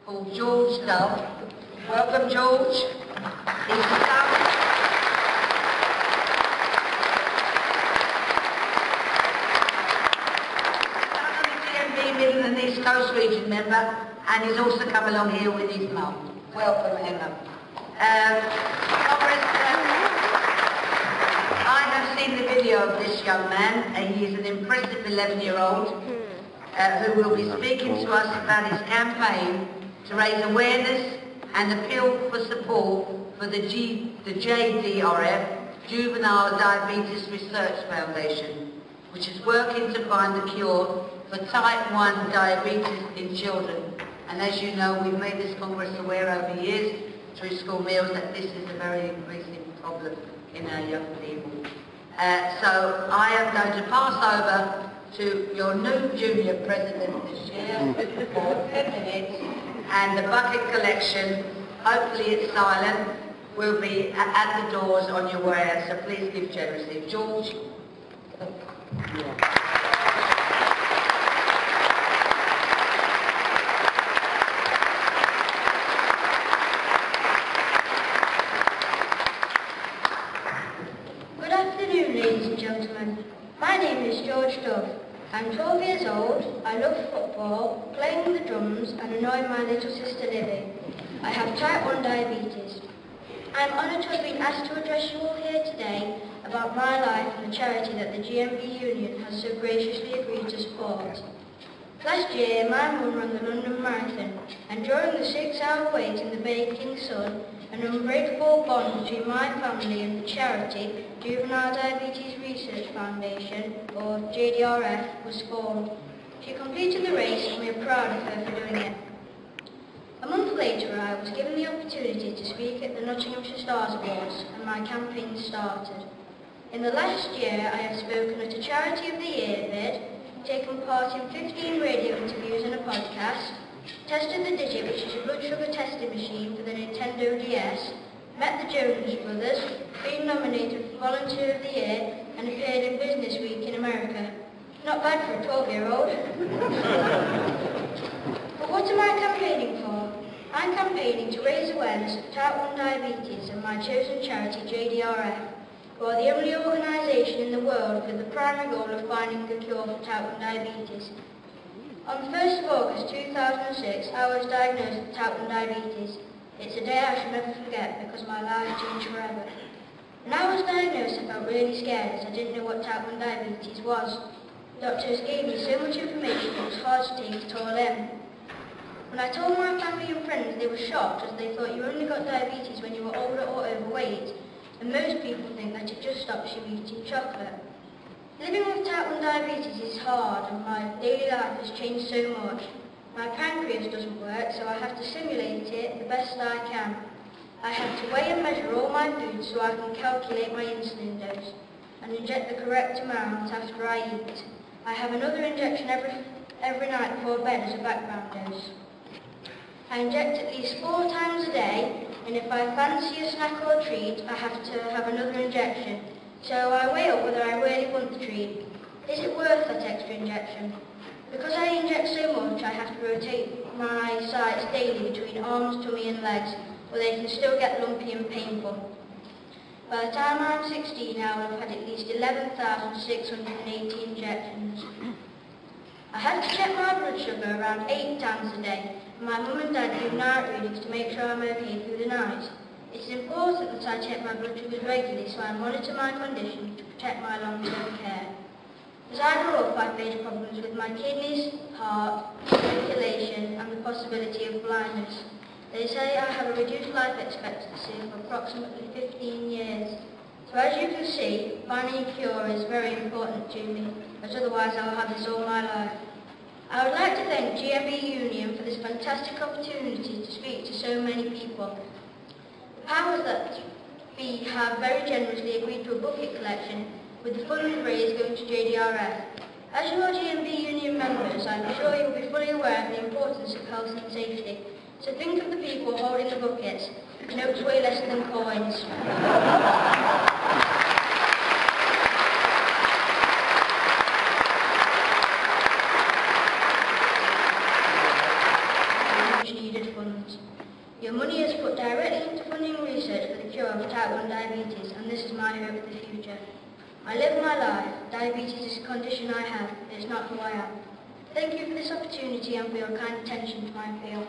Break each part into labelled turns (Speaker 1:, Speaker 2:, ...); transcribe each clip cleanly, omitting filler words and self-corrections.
Speaker 1: called George Dove. Welcome, George. He's the GMB Middle and East Coast Region member, and he's also come along here with his mum. Welcome, Emma. I have seen the video of this young man, and he is an impressive 11-year-old who will be speaking to us about his campaign to raise awareness and appeal for support for the JDRF, Juvenile Diabetes Research Foundation, which is working to find a cure for type 1 diabetes in children. And as you know, we've made this Congress aware over years through school meals that this is a very increasing problem in our young people. So I am going to pass over to your new junior president this year for 10 minutes, and the bucket collection, hopefully it's silent, will be at the doors on your way out, so please give generously. George?
Speaker 2: Good afternoon, ladies and gentlemen. My name is George Dove. I'm 12 years old, I love football, playing the drums and annoying my little sister Libby. I have type 1 diabetes. I'm honoured to have been asked to address you all here today about my life and the charity that the GMB Union has so graciously agreed to support. Last year, my mum ran the London Marathon, and during the 6-hour wait in the baking sun, an unbreakable bond between my family and the charity Juvenile Diabetes Research Foundation, or JDRF, was formed. She completed the race and we are proud of her for doing it. A month later, I was given the opportunity to speak at the Nottinghamshire Stars Awards, and my campaign started. In the last year, I have spoken at a Charity of the Year bid, taken part in 15 radio interviews and a podcast, tested the Digit, which is a blood sugar testing machine for the Nintendo DS, met the Jonas Brothers, been nominated for Volunteer of the Year, and appeared in Business Week in America. Not bad for a 12-year-old. But what am I campaigning for? I'm campaigning to raise awareness of type 1 diabetes and my chosen charity JDRF, who are the only organisation in the world with the primary goal of finding a cure for type 1 diabetes. On the 1st of August 2006, I was diagnosed with type 1 diabetes. It's a day I shall never forget because my life changed forever. When I was diagnosed, I felt really scared as I didn't know what type 1 diabetes was. Doctors gave me so much information it was hard to take it all in. When I told my family and friends, they were shocked as they thought you only got diabetes when you were older or overweight, and most people think that it just stops you eating chocolate. Living with type 1 diabetes is hard and my daily life has changed so much. My pancreas doesn't work, so I have to simulate it the best I can. I have to weigh and measure all my foods so I can calculate my insulin dose and inject the correct amount after I eat. I have another injection every night before bed as a background dose. I inject at least 4 times a day, and if I fancy a snack or a treat, I have to have another injection. So I weigh up whether I really want the treat. Is it worth that extra injection? Because I inject so much, I have to rotate my sites daily between arms, tummy and legs, or they can still get lumpy and painful. By the time I'm 16, I will have had at least 11,680 injections. I had to check my blood sugar around 8 times a day, and my mum and dad do night readings to make sure I'm okay through the night. It is important that I check my blood sugars regularly so I monitor my condition to protect my long-term care. As I grow up, I face problems with my kidneys, heart, circulation and the possibility of blindness. They say I have a reduced life expectancy of approximately 15 years. So as you can see, finding a cure is very important to me, as otherwise I will have this all my life. I would like to thank GMB Union for this fantastic opportunity to speak to so many people. The powers that be have very generously agreed to a bucket collection with the funds raised going to JDRF. As you are GMB Union members, I am sure you will be fully aware of the importance of health and safety. So think of the people holding the buckets. Notes weigh less than coins. Much needed for type 1 diabetes, and this is my hope for the future. I live my life. Diabetes is a condition I have. It's not who I am. Thank you for this opportunity and for your kind attention to my appeal.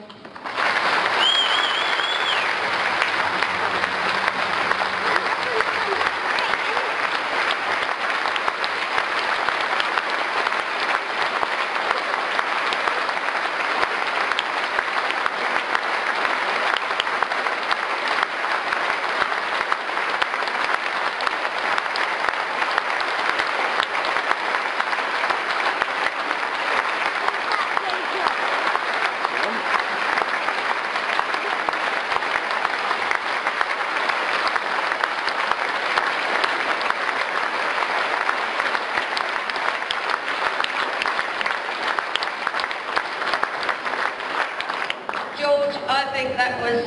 Speaker 1: George, I think that was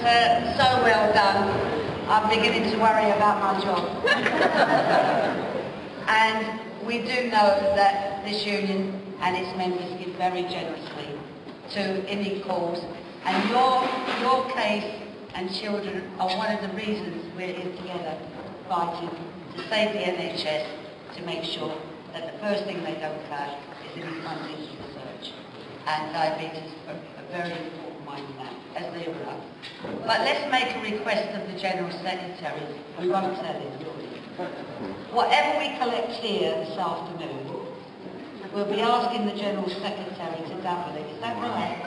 Speaker 1: so well done. I'm beginning to worry about my job. And we do know that this union and its members give very generously to any cause. And your case and children are one of the reasons we're here together fighting to save the NHS, to make sure that the first thing they don't cut is any funding for research. And diabetes are a very important one in that, as they all are. But let's make a request of the General Secretary. We won't tell him. Whatever we collect here this afternoon, we'll be asking the General Secretary to double it. Is that right?